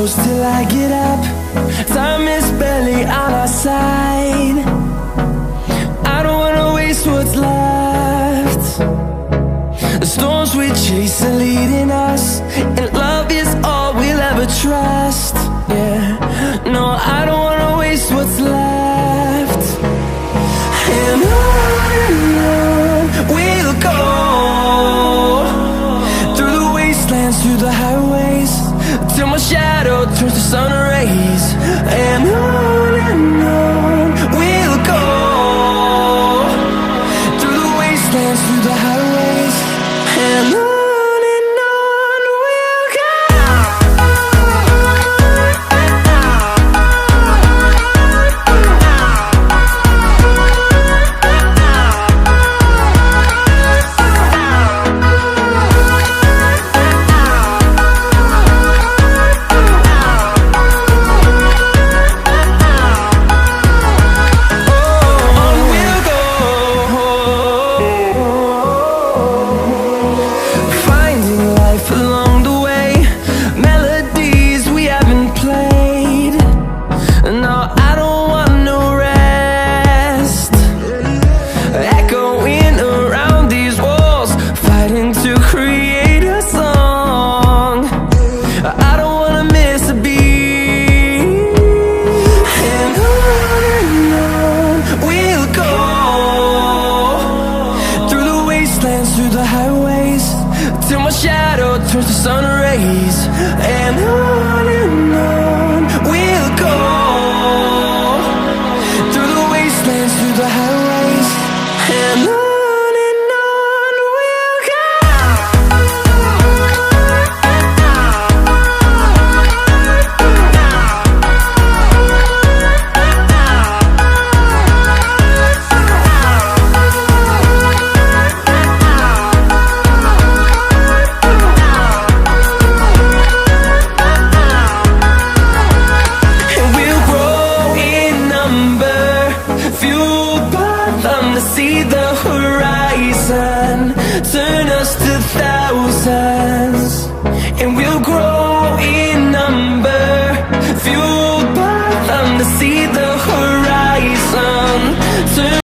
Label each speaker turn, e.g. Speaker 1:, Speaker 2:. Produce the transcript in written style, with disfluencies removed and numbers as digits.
Speaker 1: close till I get up. Time is barely on our side. I don't wanna waste what's left. The storms we chase are leading us, and love is all we'll ever trust. Yeah, no, I don't wanna waste what's left. And on we'll go, through the wastelands, through the highways, till my shadow turns to sun rays. And on we'll go, through the wastelands, through the highways, and on we'll go. Through the highways, till my shadow turns to sun rays. And on we'll go, through the wastelands, through the highways, and on we'll go. See the horizon turn us to thousands, and we'll grow in number.